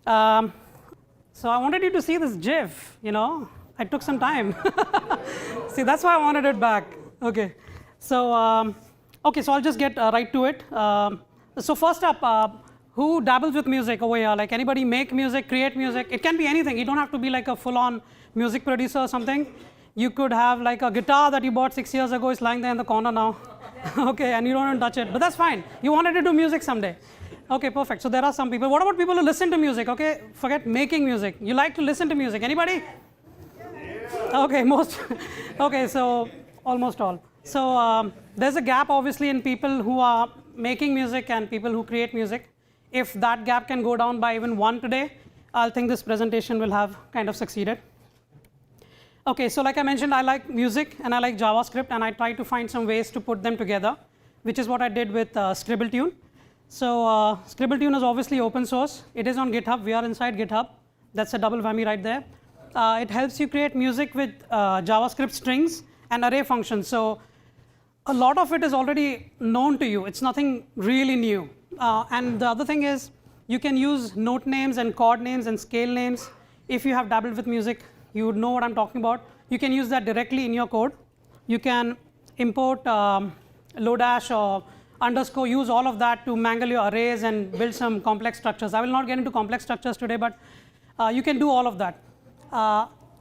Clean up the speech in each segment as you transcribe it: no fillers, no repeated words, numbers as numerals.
So I wanted you to see this GIF, you know. I took some time. See, that's why I wanted it back. Okay. So, okay, so I'll just get right to it. So first up, who dabbles with music over here? Like anybody make music, create music? It can be anything. You don't have to be like a full-on music producer or something. You could have like a guitar that you bought 6 years ago. It's lying there in the corner now. Okay, and you don't even touch it. But that's fine. You wanted to do music someday. Okay, perfect. So there are some people. What about people who listen to music? Okay, forget making music. You like to listen to music. Anybody? Okay, most. Okay, so almost all. So there's a gap obviously in people who are making music and people who create music. If that gap can go down by even 1 today, I'll think this presentation will have kind of succeeded. Okay, so like I mentioned, I like music and I like JavaScript, and I try to find some ways to put them together, which is what I did with Scribbletune. So Scribbletune is obviously open source. It is on GitHub. We are inside GitHub. That's a double whammy right there. It helps you create music with JavaScript strings and array functions. So a lot of it is already known to you. It's nothing really new. And the other thing is you can use note names and chord names and scale names. If you have dabbled with music, you would know what I'm talking about. You can use that directly in your code. You can import Lodash or underscore, use all of that to mangle your arrays and build some complex structures. I will not get into complex structures today, but you can do all of that.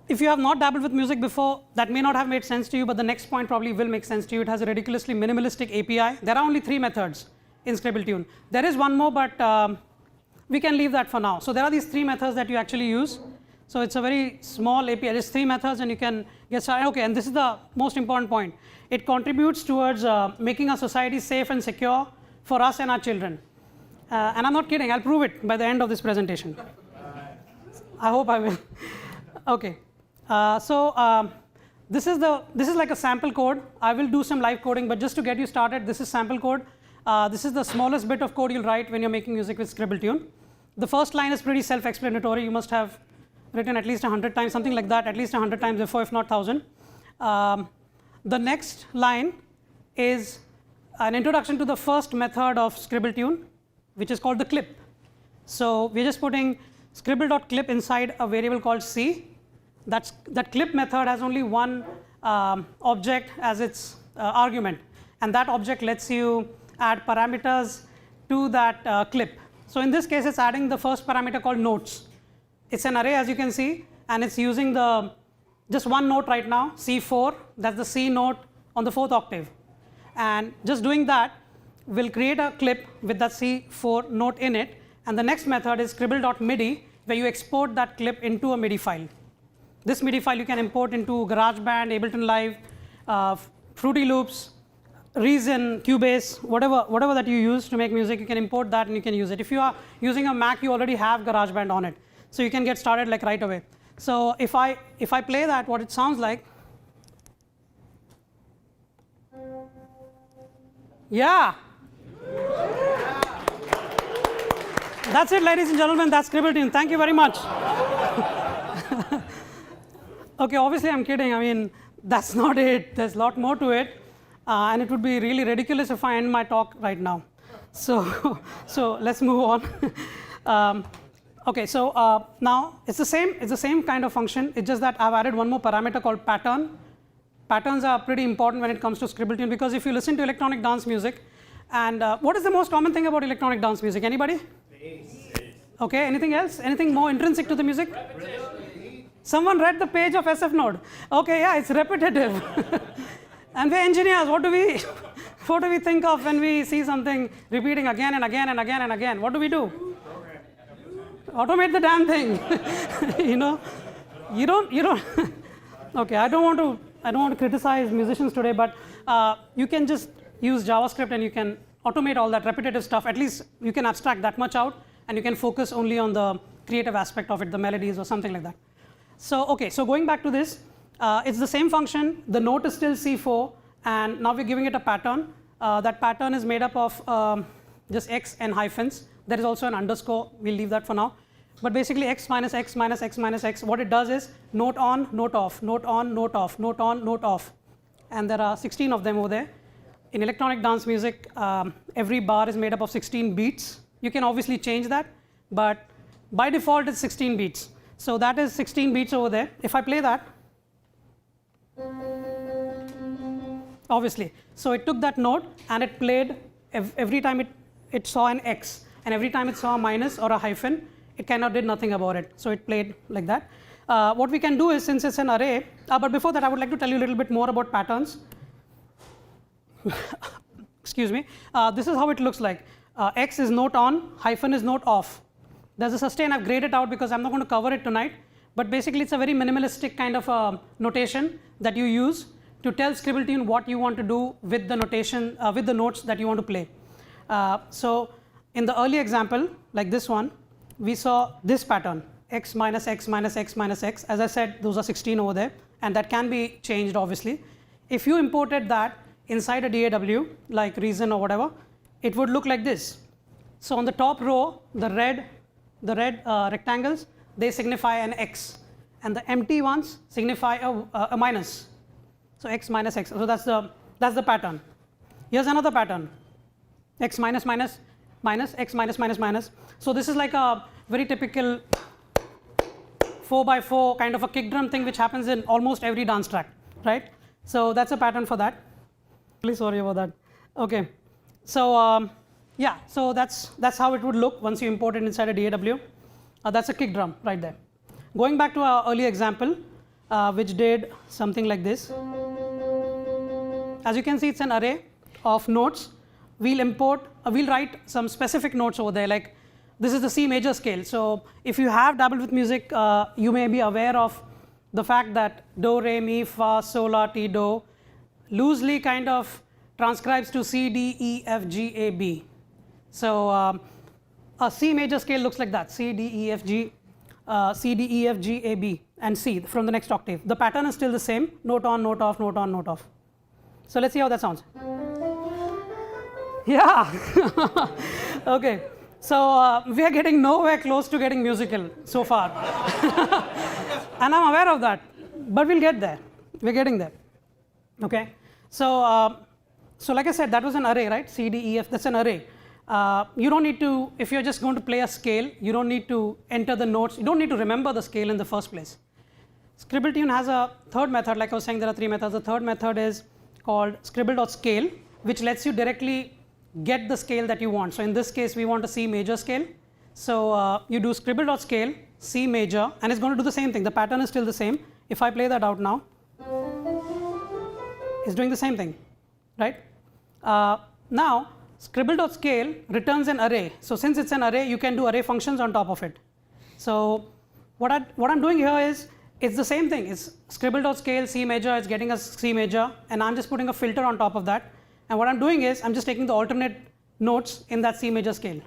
If you have not dabbled with music before, that may not have made sense to you, but the next point probably will make sense to you. It has a ridiculously minimalistic API. There are only 3 methods in Scribbletune. There is one more, but we can leave that for now. So there are these 3 methods that you actually use. So it's a very small API. There's 3 methods and you can get started. Okay, and this is the most important point. It contributes towards making our society safe and secure for us and our children. And I'm not kidding. I'll prove it by the end of this presentation. I hope I will. Okay. This is like a sample code. I will do some live coding, but just to get you started, this is sample code. This is the smallest bit of code you'll write when you're making music with Scribbletune. The first line is pretty self-explanatory. You must have written at least 100 times, something like that, at least 100 times before, if not 1,000. The next line is an introduction to the first method of Scribbletune, which is called the clip. So we're just putting scribble.clip inside a variable called C. That clip method has only one object as its argument, and that object lets you add parameters to that clip. So in this case, it's adding the first parameter called notes. It's an array, as you can see, and it's using just one note right now, C4. That's the C note on the 4th octave. And just doing that will create a clip with that C4 note in it. And the next method is scribble.midi, where you export that clip into a MIDI file. This MIDI file you can import into GarageBand, Ableton Live, Fruity Loops, Reason, Cubase, whatever that you use to make music, you can import that and you can use it. If you are using a Mac, you already have GarageBand on it. So you can get started like right away. So if I play that, what it sounds like. Yeah. That's it, ladies and gentlemen. That's Scribbletune. Thank you very much. Okay, obviously I'm kidding. I mean, that's not it. There's a lot more to it. And it would be really ridiculous if I end my talk right now. So let's move on. Okay, so now it's the same kind of function. It's just that I've added one more parameter called pattern. Patterns are pretty important when it comes to Scribbletune, because if you listen to electronic dance music, and what is the most common thing about electronic dance music? Anybody? Okay, anything else? Anything more intrinsic to the music? Someone read the page of SF Node. Okay, yeah, it's repetitive. And we're engineers. What do we think of when we see something repeating again and again and again and again? What do we do? Automate the damn thing. You know, you don't. Okay, I don't want to criticize musicians today, but you can just use JavaScript and you can automate all that repetitive stuff. At least you can abstract that much out, and you can focus only on the creative aspect of it, the melodies or something like that. So okay, so going back to this, it's the same function. The note is still C4, and now we're giving it a pattern. That pattern is made up of just X and hyphens. There is also an underscore. We'll leave that for now. But basically X minus X minus X minus X, what it does is note on, note off, note on, note off, note on, note off. And there are 16 of them over there. In electronic dance music, every bar is made up of 16 beats. You can obviously change that, but by default it's 16 beats. So that is 16 beats over there. If I play that, obviously, so it took that note and it played every time it saw an X, and every time it saw a minus or a hyphen, it kind of did nothing about it. So it played like that. What we can do is, since it's an array, but before that I would like to tell you a little bit more about patterns. Excuse me. This is how it looks like. X is note on, hyphen is note off. There's a sustain. I've grayed it out because I'm not going to cover it tonight, but basically it's a very minimalistic kind of notation that you use to tell Scribbletune what you want to do with the notation, with the notes that you want to play. So in the early example, like this one, we saw this pattern, x minus x minus x minus x. As I said, those are 16 over there, and that can be changed obviously. If you imported that inside a DAW, like reason or whatever, it would look like this. So on the top row, the red rectangles, they signify an x, and the empty ones signify a minus. So x minus x. So that's the pattern. Here's another pattern, x minus minus minus x minus minus minus. So this is like a very typical 4x4 kind of a kick drum thing which happens in almost every dance track, right? So that's a pattern for that. Really sorry about that. Okay, so yeah, so that's how it would look once you import it inside a DAW. That's a kick drum right there. Going back to our early example, which did something like this. As you can see, it's an array of notes. We'll write some specific notes over there, like this is the C major scale. So if you have dabbled with music, you may be aware of the fact that do, re, mi, fa, sol, la, ti, do loosely kind of transcribes to C, D, E, F, G, A, B. So a C major scale looks like that, C, D, E, F, G, C, D, E, F, G, A, B, and C from the next octave. The pattern is still the same, note on, note off, note on, note off. So let's see how that sounds. Yeah. Okay. So we are getting nowhere close to getting musical so far. And I'm aware of that, but we'll get there. We're getting there. Okay. So so like I said, that was an array, right? C, D, E, F, that's an array. You don't need to, if you're just going to play a scale, you don't need to enter the notes. You don't need to remember the scale in the first place. Scribbletune has a third method. Like I was saying, there are 3 methods. The third method is called scribble.scale, which lets you directly get the scale that you want. So in this case, we want a C major scale. So you do scribble.scale, C major, and it's going to do the same thing. The pattern is still the same. If I play that out now, it's doing the same thing, right? Now, scribble.scale returns an array. So since it's an array, you can do array functions on top of it. So what I'm doing here is, it's the same thing. It's scribble.scale, C major, it's getting a C major, and I'm just putting a filter on top of that. And what I'm doing is, I'm just taking the alternate notes in that C major scale.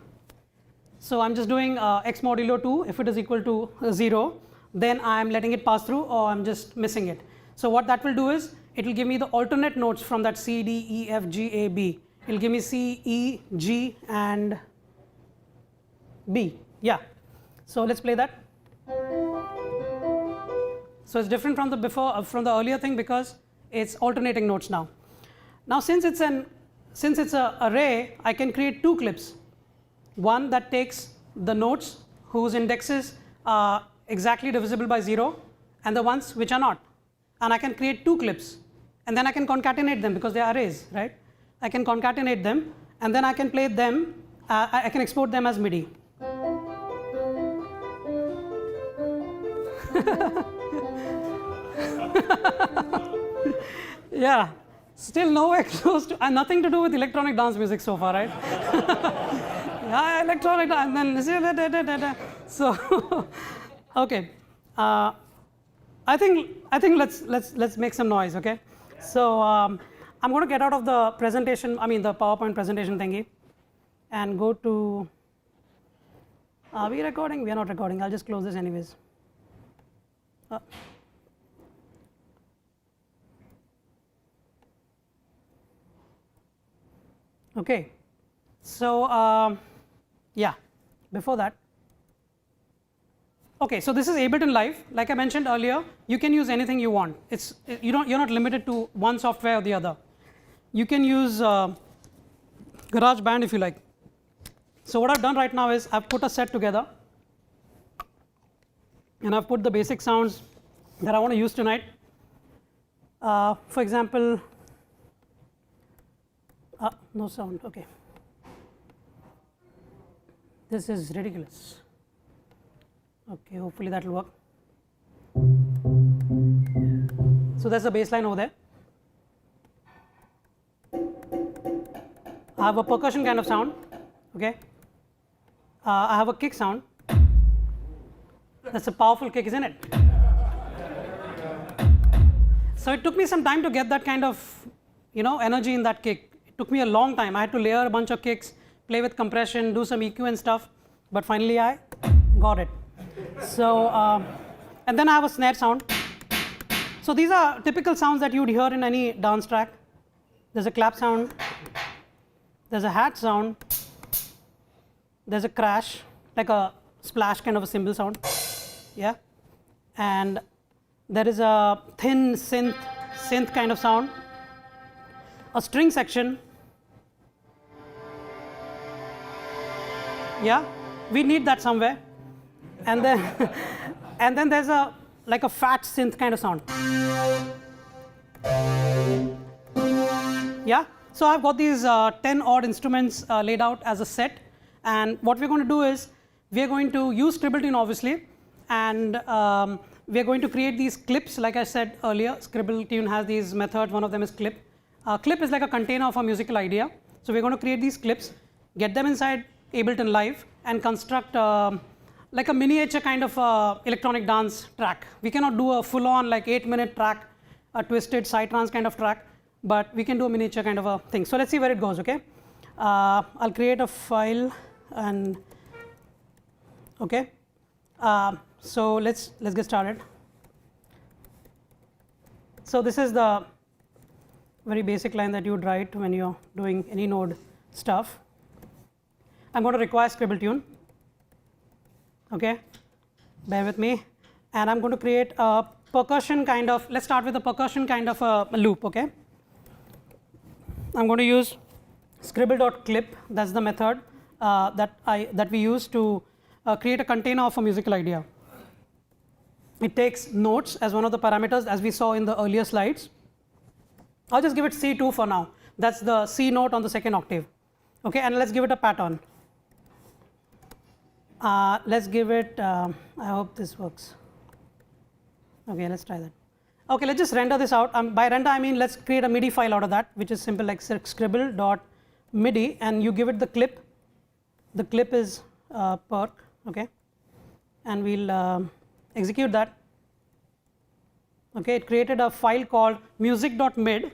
So I'm just doing x modulo 2, if it is equal to 0, then I'm letting it pass through, or I'm just missing it. So what that will do is, it will give me the alternate notes from that C, D, E, F, G, A, B. It will give me C, E, G, and B. Yeah. So let's play that. So it's different from the from the earlier thing because it's alternating notes now. Now since it's an array, I can create 2 clips. One that takes the notes whose indexes are exactly divisible by 0, and the ones which are not. And I can create 2 clips, and then I can concatenate them because they are arrays, right? I can concatenate them, and then I can play them. I can export them as MIDI. Yeah, still nowhere close to, nothing to do with electronic dance music so far, right? Yeah, electronic, and then so okay. I think let's make some noise, okay? So I'm going to get out of the presentation, the PowerPoint presentation thingy, and go to. Are we recording? We are not recording. I'll just close this anyways. Okay, so yeah, before that. Okay, so this is Ableton Live. Like I mentioned earlier, you can use anything you want. You're not limited to one software or the other. You can use GarageBand if you like. So what I've done right now is I've put a set together. and I've put the basic sounds that I want to use tonight. For example, no sound, okay. This is ridiculous. Okay, hopefully that will work. So that's the bass line over there. I have a percussion kind of sound, okay. I have a kick sound. That's a powerful kick, isn't it? So it took me some time to get that kind of, energy in that kick. It took me a long time. I had to layer a bunch of kicks, play with compression, do some EQ and stuff, but finally I got it. So, and then I have a snare sound. So these are typical sounds that you would hear in any dance track. There's a clap sound, there's a hat sound, there's a crash, like a splash kind of a cymbal sound, yeah, and there is a thin synth kind of sound, a string section, yeah, we need that somewhere, and then and then there's a like a fat synth kind of sound, yeah. So I've got these 10 odd instruments laid out as a set, and what we're going to do is we're going to use Scribbletune obviously, and we're going to create these clips. Like I said earlier, Scribbletune has these methods. One of them is clip. Clip is like a container of a musical idea. So we're going to create these clips, get them inside Ableton Live, and construct like a miniature kind of electronic dance track. We cannot do a full-on like 8-minute track, a twisted psytrance kind of track, but we can do a miniature kind of a thing. So let's see where it goes, okay? I'll create a file and okay. So let's get started. So this is the very basic line that you would write when you're doing any Node stuff. I'm going to require Scribbletune, okay? Bear with me, and I'm going to create a percussion kind of. Let's start with a percussion kind of a loop, okay? I'm going to use scribble.clip. That's the method that we use to create a container of a musical idea. It takes notes as one of the parameters, as we saw in the earlier slides. I'll just give it C2 for now. That's the C note on the second octave, okay? And let's give it a pattern. Let's give it. I hope this works. Okay, let's try that. Okay, let's just render this out. By render, I mean let's create a MIDI file out of that, which is simple like scribble.midi, and you give it the clip. The clip is perc, okay, and we'll execute that. Okay, it created a file called music.mid,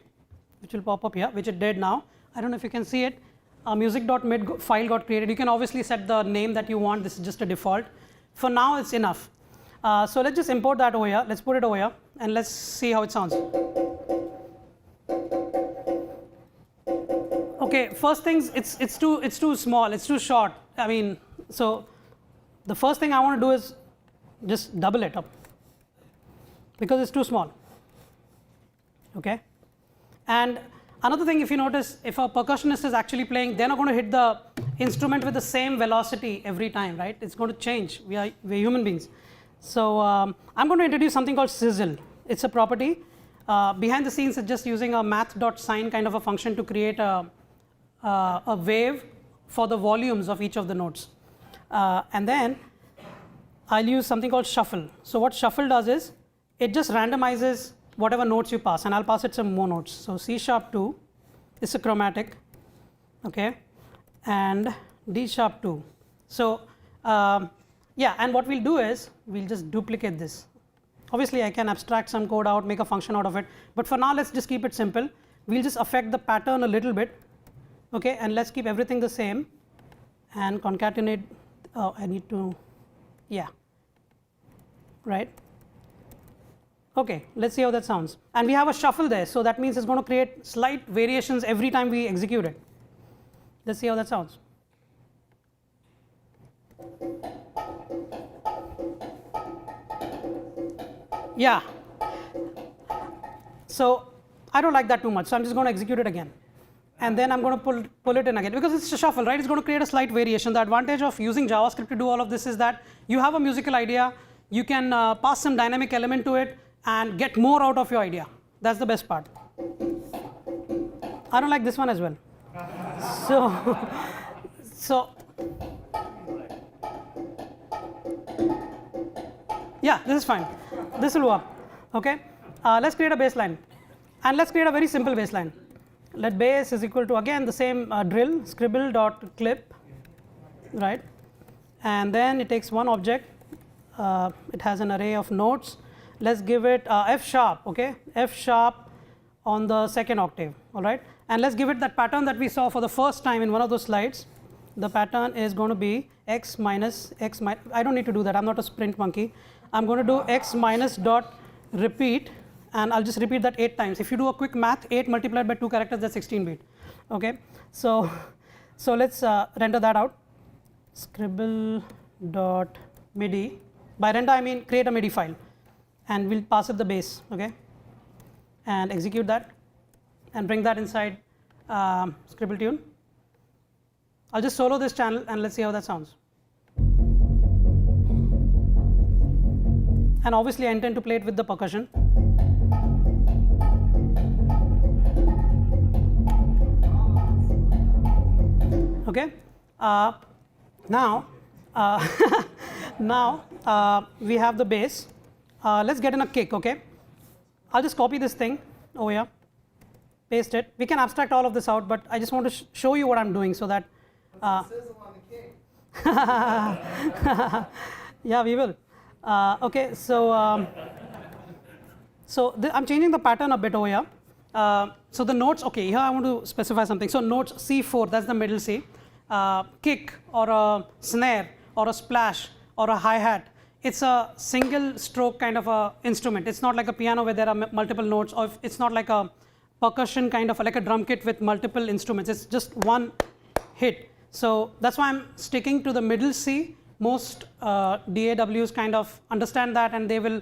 which will pop up here, which it did now. I don't know if you can see it. A music.mid file got created. You can obviously set the name that you want. This is just a default. For now, it's enough. So let's just import that over here. Let's put it over here, and let's see how it sounds. Okay, first things, it's too small, it's too short. I mean, so the first thing I want to do is just double it up because it's too small. Okay, and another thing, if you notice, if a percussionist is actually playing, they're not going to hit the instrument with the same velocity every time, right? It's going to change. We're human beings. So I'm going to introduce something called sizzle. It's a property. Behind the scenes, it's just using a math.sine kind of a function to create a wave for the volumes of each of the notes. And then I'll use something called shuffle. So what shuffle does is it just randomizes whatever notes you pass, and I'll pass it some more notes. So C#2 is a chromatic, okay, and D#2. So yeah, and what we'll do is we'll just duplicate this. Obviously, I can abstract some code out, make a function out of it, but for now, let's just keep it simple. We'll just affect the pattern a little bit, okay, and let's keep everything the same and concatenate. Oh, I need to, yeah, right. Okay, let's see how that sounds. And we have a shuffle there, so that means it's going to create slight variations every time we execute it. Let's see how that sounds. Yeah. So I don't like that too much, so I'm just going to execute it again. And then I'm going to pull it in again because it's a shuffle, right? It's going to create a slight variation. The advantage of using JavaScript to do all of this is that you have a musical idea, you can pass some dynamic element to it and get more out of your idea. That's the best part. I don't like this one as well. So yeah, this is fine. This will work. Okay. Let's create a baseline, and let's create a very simple baseline. Let base is equal to, again, the same drill, scribble.clip, right? And then it takes one object. It has an array of nodes. Let's give it F sharp, okay? F sharp on the second octave, all right? And let's give it that pattern that we saw for the first time in one of those slides. The pattern is going to be x minus x minus. I don't need to do that. I'm not a sprint monkey. I'm going to do x minus dot repeat, and I'll just repeat that 8 times. If you do a quick math, 8 multiplied by 2 characters, that's 16-bit. Okay, so let's render that out. Scribble.midi. By render, I mean create a MIDI file, and we'll pass it the base. Okay, and execute that, and bring that inside Scribbletune. I'll just solo this channel, and let's see how that sounds. And obviously, I intend to play it with the percussion. Okay. Now we have the bass. Let's get in a kick. Okay. I'll just copy this thing over here, paste it. We can abstract all of this out, but I just want to show you what I'm doing so that. Yeah, we will. Okay, so I'm changing the pattern a bit over here. So the notes, okay, here I want to specify something. So notes C4, that's the middle C. Kick or a snare or a splash or a hi-hat, it's a single stroke kind of a instrument. It's not like a piano where there are multiple notes, or it's not like a percussion kind of like a drum kit with multiple instruments. It's just one hit. So that's why I'm sticking to the middle C. Most DAWs kind of understand that, and they will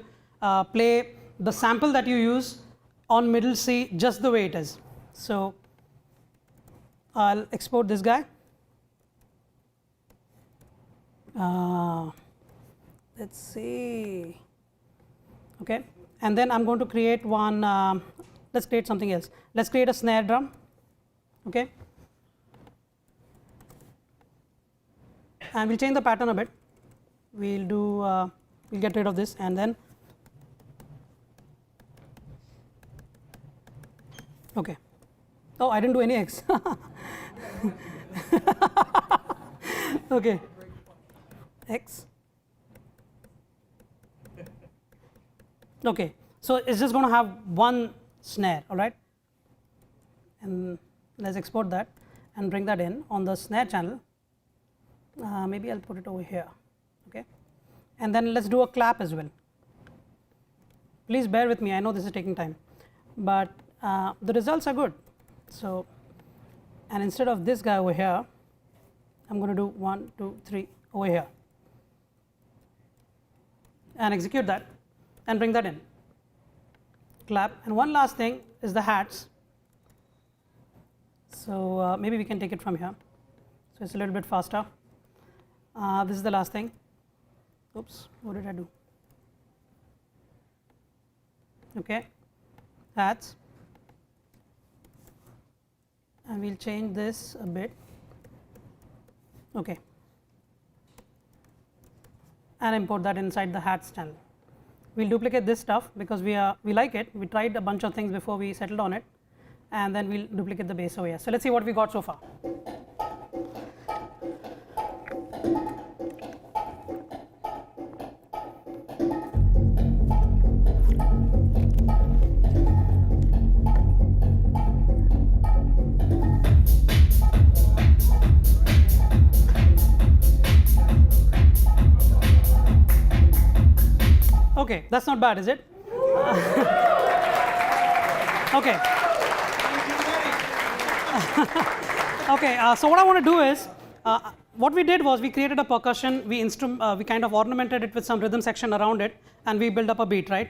play the sample that you use on middle C just the way it is. So I'll export this guy. Let's see. Okay, and then I'm going to create one. Let's create something else. Let's create a snare drum. Okay. And we'll change the pattern a bit. We'll do, we'll get rid of this, and then, okay. Oh, I didn't do any X. Okay. X. Okay. So it's just going to have one snare, all right? And let's export that and bring that in on the snare channel. Maybe I'll put it over here, okay? And then let's do a clap as well. Please bear with me, I know this is taking time, but the results are good. So, and instead of this guy over here, I'm going to do 1, 2, 3 over here, and execute that and bring that in. Clap. And one last thing is the hats. So maybe we can take it from here. So it's a little bit faster. This is the last thing. Oops, what did I do? Okay, hats, and we'll change this a bit. Okay, and import that inside the hats channel. We'll duplicate this stuff because we like it. We tried a bunch of things before we settled on it, and then we'll duplicate the base over here. So let's see what we got so far. Okay, that's not bad, is it? Okay. Okay, so what I want to do is, what we did was we created a percussion, we kind of ornamented it with some rhythm section around it, and we built up a beat, right?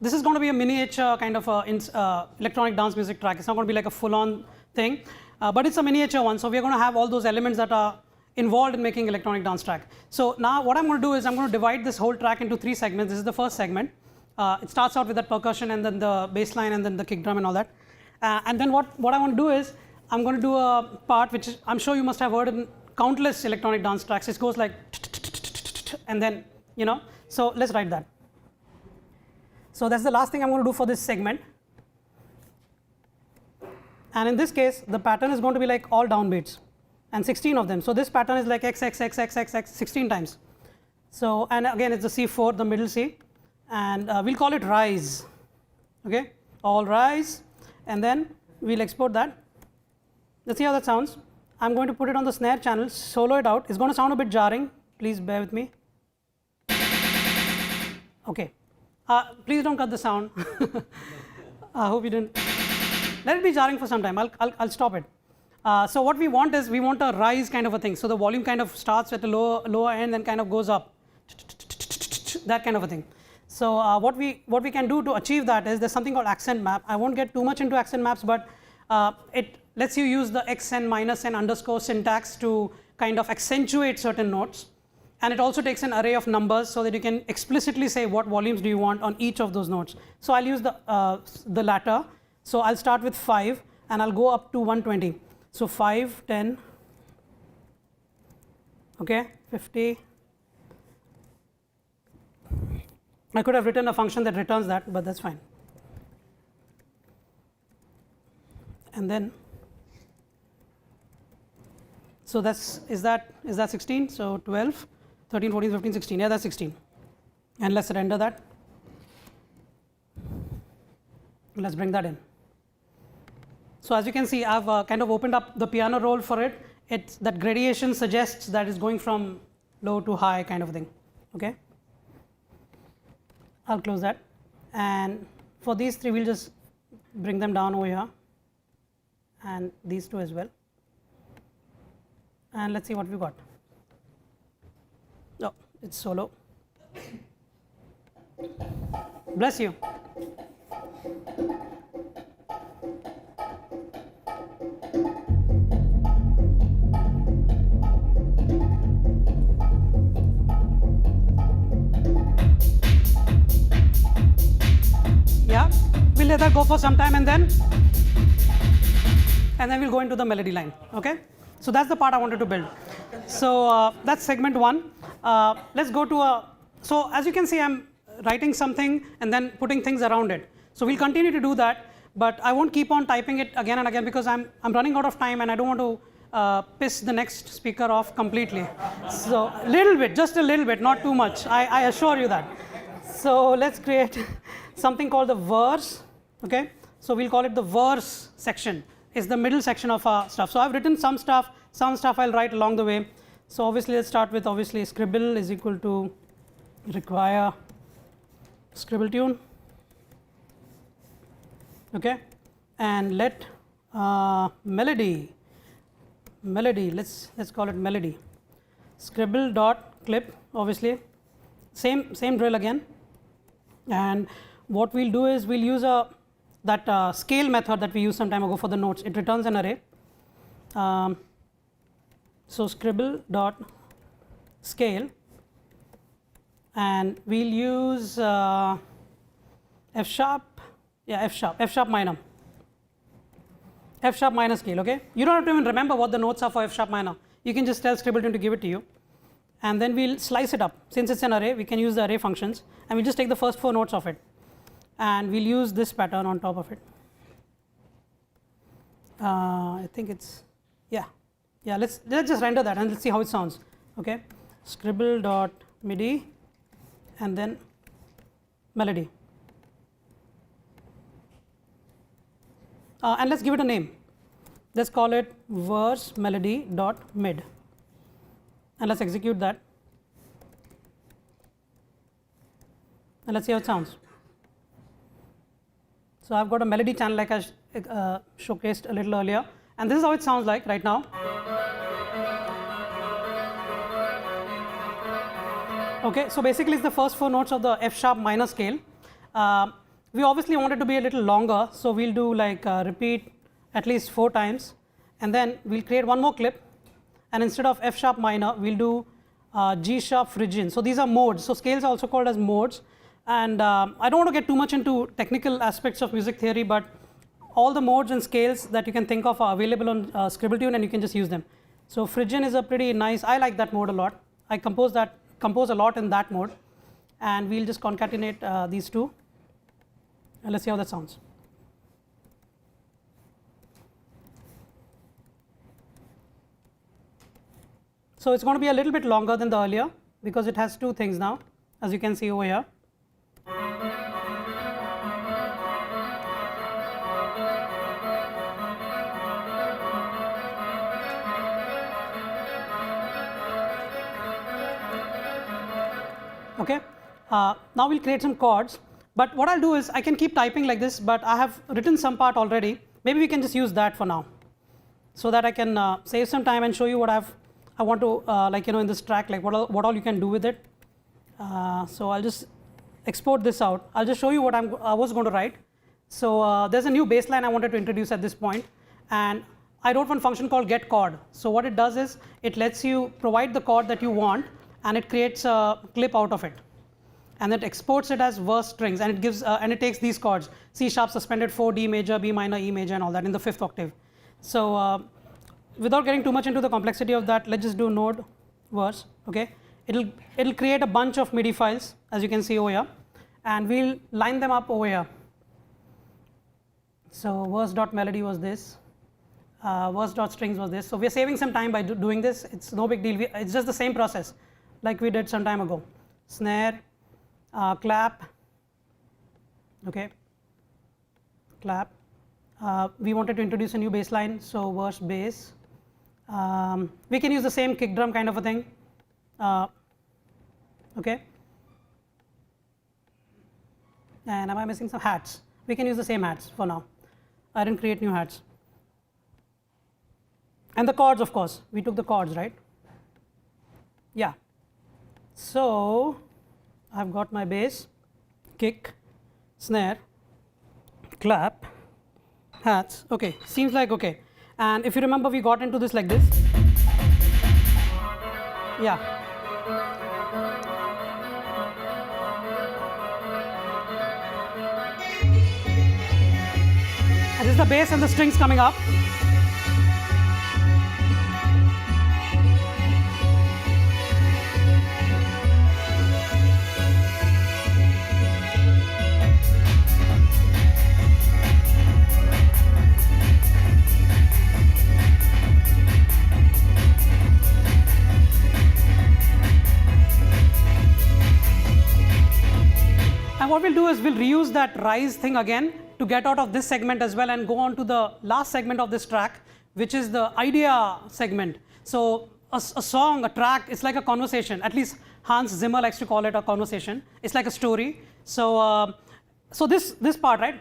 This is going to be a miniature kind of electronic dance music track. It's not going to be like a full-on thing, but it's a miniature one. So we are going to have all those elements that are involved in making electronic dance track. So now what I'm going to do is I'm going to divide this whole track into 3 segments. This is the first segment. It starts out with that percussion and then the bass line and then the kick drum and all that. And then what I want to do is I'm going to do a part which I'm sure you must have heard in countless electronic dance tracks. It goes like and then, you know, so let's write that. So that's the last thing I'm going to do for this segment. And in this case, the pattern is going to be like all downbeats and 16 of them. So this pattern is like x, x, x, x, x, x 16 times. So, and again, it's the C4, the middle C, and we'll call it rise. Okay, all rise, and then we'll export that. Let's see how that sounds. I'm going to put it on the snare channel, solo it out. It's going to sound a bit jarring. Please bear with me. Okay. Please don't cut the sound. I hope you didn't. Let it be jarring for some time. I'll stop it. So what we want is we want a rise kind of a thing. So the volume kind of starts at the lower end and kind of goes up. That kind of a thing. So what we can do to achieve that is there's something called accent map. I won't get too much into accent maps, but it lets you use the x and minus and underscore syntax to kind of accentuate certain notes. And it also takes an array of numbers so that you can explicitly say what volumes do you want on each of those notes. So I'll use the latter. So I'll start with 5 and I'll go up to 120. So 5, 10, okay, 50. I could have written a function that returns that, but that's fine. And then, so is that 16? So 12, 13, 14, 15, 16. Yeah, that's 16. And let's render that. Let's bring that in. So as you can see, I've kind of opened up the piano roll for it. That gradation suggests that it's going from low to high kind of thing. Okay. I'll close that. And for these 3, we'll just bring them down over here. And these 2 as well. And let's see what we got. Oh, it's solo. Bless you. Yeah, we'll let that go for some time and then we'll go into the melody line. Okay, so that's the part I wanted to build. So that's segment 1. Let's go to so as you can see, I'm writing something and then putting things around it. So we'll continue to do that, but I won't keep on typing it again and again because I'm running out of time and I don't want to piss the next speaker off completely. So a little bit, just a little bit, not too much. I assure you that. So let's create something called the verse. Okay, so we'll call it the verse section. Is the middle section of our stuff. So I've written some stuff I'll write along the way. So obviously let's start with scribble is equal to require Scribbletune. Okay, and let melody, let's call it melody. Scribble dot clip, obviously same drill again. And what we'll do is we'll use that scale method that we used some time ago for the notes. It returns an array. So scribble dot scale, and we'll use F sharp minor scale. Okay, you don't have to even remember what the notes are for F sharp minor. You can just tell Scribbletune to give it to you, and then we'll slice it up. Since it's an array, we can use the array functions, and we'll just take the first 4 notes of it, and we'll use this pattern on top of it. I think it's let's just render that and let's see how it sounds. Okay, scribble dot MIDI and then melody, and let's give it a name. Let's call it verse melody dot mid, and let's execute that and let's see how it sounds. So I've got a melody channel like I showcased a little earlier, and this is how it sounds like right now. Okay, so basically it's the first 4 notes of the F sharp minor scale. We obviously want it to be a little longer, so we'll do like repeat at least 4 times, and then we'll create one more clip, and instead of F sharp minor, we'll do G sharp Phrygian. So these are modes. So scales are also called as modes. And I don't want to get too much into technical aspects of music theory, but all the modes and scales that you can think of are available on Scribbletune, and you can just use them. So Phrygian is a pretty nice, I like that mode a lot. I compose a lot in that mode, and we'll just concatenate these two, and let's see how that sounds. So it's going to be a little bit longer than the earlier because it has two things now, as you can see over here. Okay, now we'll create some chords, but what I'll do is I can keep typing like this, but I have written some part already. Maybe we can just use that for now, so that I can save some time and show you what I want to like, in this track, like what all you can do with it. So I'll just export this out. I'll just show you what I was going to write. So there's a new baseline I wanted to introduce at this point, and I wrote one function called getChord. So what it does is it lets you provide the chord that you want, and it creates a clip out of it, and it exports it as verse strings, and it gives and it takes these chords: C sharp suspended 4, D major, B minor, E major, and all that in the 5th octave. So without getting too much into the complexity of that, let's just do node verse. Okay, it'll create a bunch of MIDI files, as you can see over here, and we'll line them up over here. So verse.melody was this, verse.strings was this. So we're saving some time by doing this. It's no big deal. It's just the same process like we did some time ago. Snare, clap, okay, clap. We wanted to introduce a new bass line, so verse bass. We can use the same kick drum kind of a thing, okay. And am I missing some hats? We can use the same hats for now. I didn't create new hats. And the chords, of course, we took the chords, right? Yeah. So I've got my bass, kick, snare, clap, hats. Okay, seems like okay. And if you remember, we got into this like this. Yeah. And this is the bass and the strings coming up. And what we'll do is we'll reuse that rise thing again to get out of this segment as well and go on to the last segment of this track, which is the idea segment. So a song, a track, it's like a conversation. At least Hans Zimmer likes to call it a conversation. It's like a story. So so this part, right?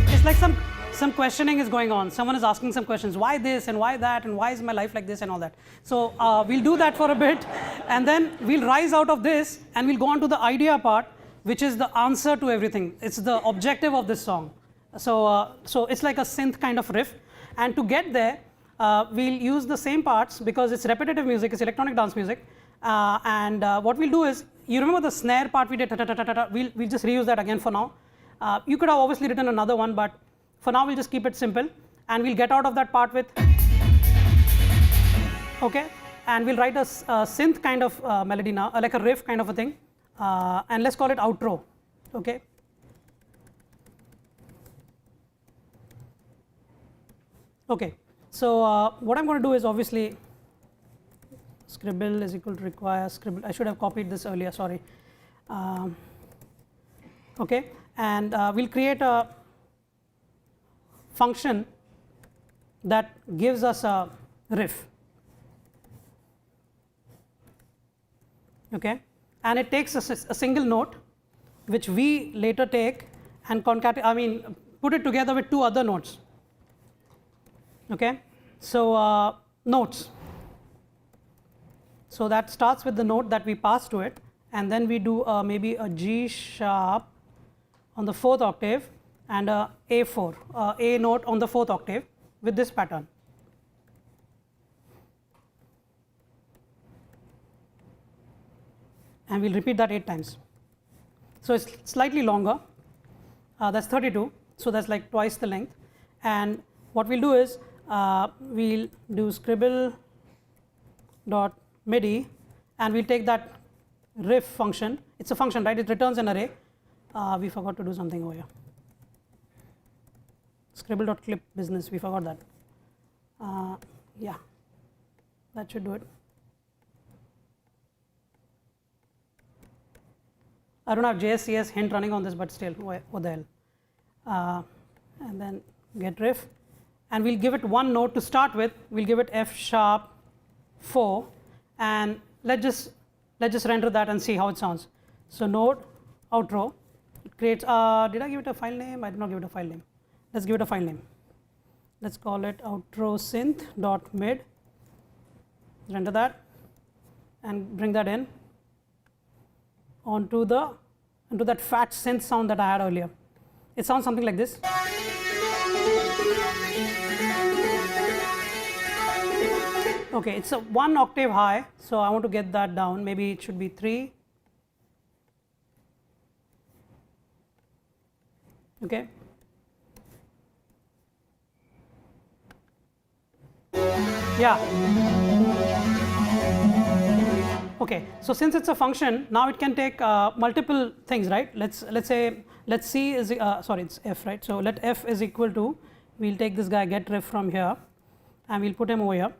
It's like some questioning is going on. Someone is asking some questions. Why this and why that and why is my life like this and all that. So we'll do that for a bit, and then we'll rise out of this and we'll go on to the idea part, which is the answer to everything. It's the objective of this song. So so it's like a synth kind of riff, and to get there, we'll use the same parts because it's repetitive music, it's electronic dance music, and what we'll do is, you remember the snare part we did, we'll just reuse that again for now. You could have obviously written another one, but for now we'll just keep it simple, and we'll get out of that part with, okay, and we'll write a synth kind of melody now, like a riff kind of a thing, and let's call it outro, okay. Okay, so what I'm going to do is, obviously scribble is equal to require scribble. I should have copied this earlier, sorry. Okay, and we'll create a function that gives us a riff, okay, and it takes a single note which we later take and put it together with two other notes, okay. So notes, so that starts with the note that we pass to it, and then we do maybe a G sharp on the 4th octave, and a A4, A note on the 4th octave with this pattern. And we'll repeat that 8 times. So it's slightly longer, that's 32, so that's like twice the length. And what we'll do is we'll do scribble.midi, and we'll take that ref function. It's a function, right? It returns an array. We forgot to do something over here. Scribble.clip business, we forgot that. Yeah, that should do it. I don't have JS/CS hint running on this, but still, what the hell. And then get ref, and we'll give it one node to start with. We'll give it F#4, and let's just render that and see how it sounds. So node outro, it creates. Did I give it a file name? I did not give it a file name. Let's give it a file name. Let's call it outro synth.mid. Render that, and bring that in onto that fat synth sound that I had earlier. It sounds something like this. Okay, it's a 1 octave high, so I want to get that down. Maybe it should be 3. Okay. Yeah. Okay, so since it's a function, now it can take multiple things, right? Let's say C is sorry, it's F, right? So let F is equal to, we'll take this guy get ref from here, and we'll put him over here,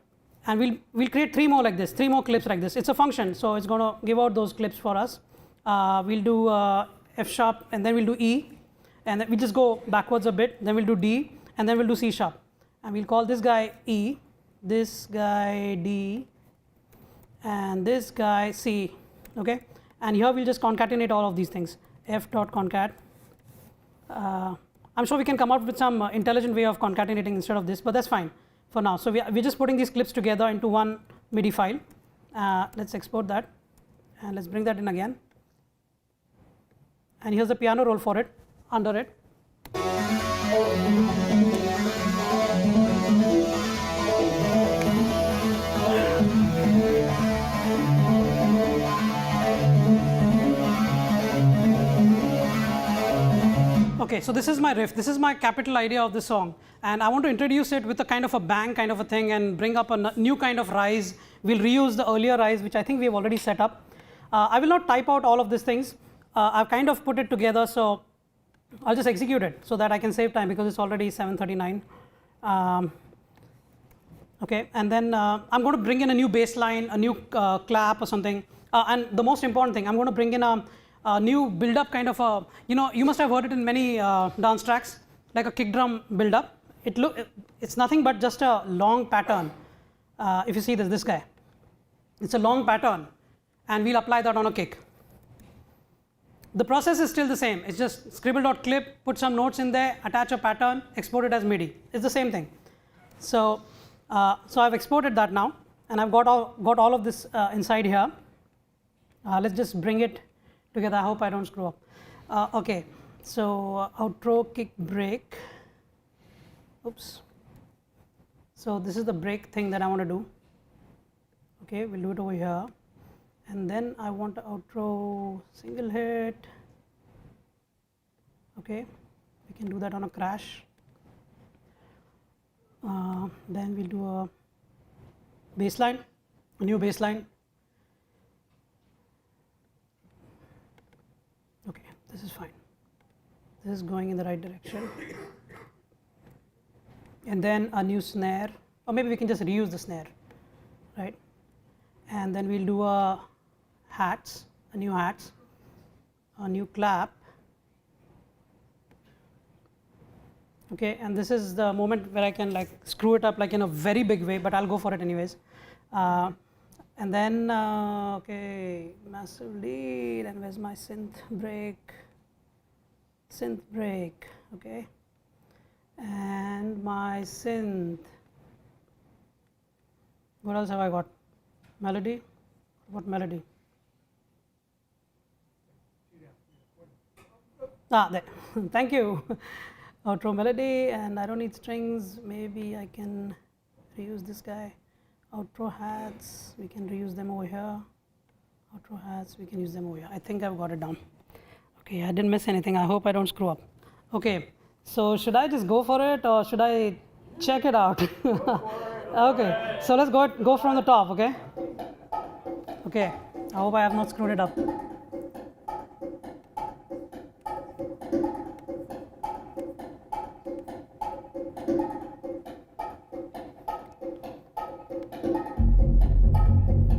and we'll create 3 more like this, 3 more clips like this. It's a function, so it's going to give out those clips for us. We'll do F#, and then we'll do E, and then we just go backwards a bit. Then we'll do D, and then we'll do C#, and we'll call this guy E, this guy D, and this guy C. Okay, and here we'll just concatenate all of these things. F.concat. I'm sure we can come up with some intelligent way of concatenating instead of this, but that's fine for now. So we're just putting these clips together into one MIDI file. Let's export that, and let's bring that in again. And here's the piano roll for it, under it. Okay, so this is my riff. This is my capital idea of the song, and I want to introduce it with a kind of a bang kind of a thing and bring up a new kind of rise. We'll reuse the earlier rise, which I think we've already set up. I will not type out all of these things. I've kind of put it together, so I'll just execute it so that I can save time because it's already 7:39. Okay, and then I'm going to bring in a new bass line, a new clap or something, and the most important thing, I'm going to bring in a new build-up kind of a, you must have heard it in many dance tracks, like a kick drum build-up. It's nothing but just a long pattern. If you see this guy, it's a long pattern, and we'll apply that on a kick. The process is still the same. It's just scribble.clip, put some notes in there, attach a pattern, export it as MIDI. It's the same thing. So I've exported that now, and I've got all of this inside here. Let's just bring it together. I hope I don't screw up. Okay, so outro kick break. Oops. So this is the break thing that I want to do. Okay, we'll do it over here, and then I want the outro single hit. Okay, we can do that on a crash. Then we'll do a baseline, a new baseline. Okay, this is fine. This is going in the right direction. And then a new snare, or maybe we can just reuse the snare, right? And then we'll do a new hats, a new clap. Okay, and this is the moment where I can like screw it up like in a very big way, but I'll go for it anyways. And then, okay, massive lead, and where's my synth break? Synth break, okay. And my synth. What else have I got? Melody? What melody? There. Thank you. outro melody, and I don't need strings. Maybe I can reuse this guy. Outro hats, we can reuse them over here. Outro hats, we can use them over here. I think I've got it down. Okay, I didn't miss anything. I hope I don't screw up. Okay, so should I just go for it or should I check it out? Okay, so let's go from the top, okay? Okay, I hope I have not screwed it up.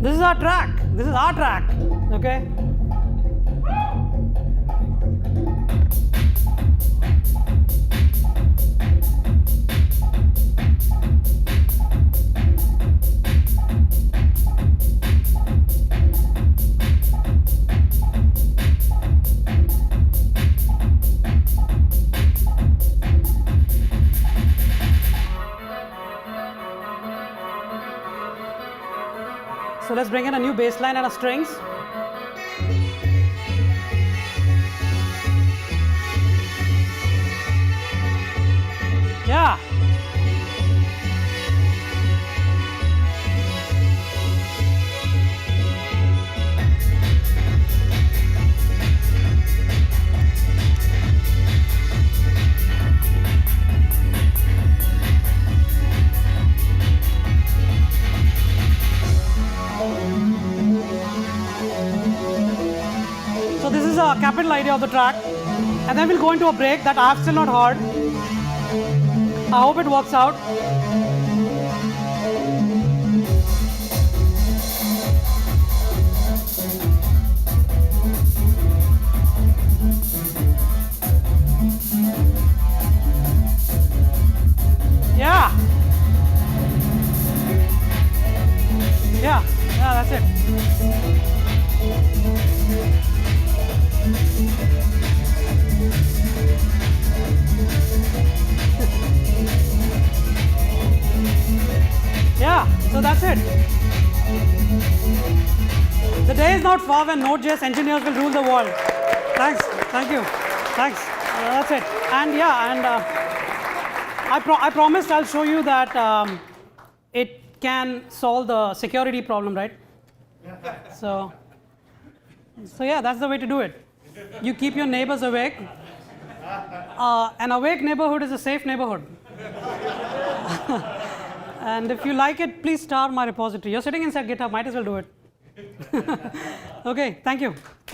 This is our track. This is our track, okay? So let's bring in a new bass line and a strings. Yeah. So this is a capital idea of the track, and then we'll go into a break that I've still not heard. I hope it works out. Yeah. Yeah, that's it. Yeah, so that's it. The day is not far when Node.js engineers will rule the world. Thanks, thank you, thanks. That's it. And yeah, and I promised I'll show you that it can solve the security problem, right? So yeah, that's the way to do it. You keep your neighbors awake. An awake neighborhood is a safe neighborhood. And if you like it, please star my repository. You're sitting inside GitHub, might as well do it. Okay, thank you.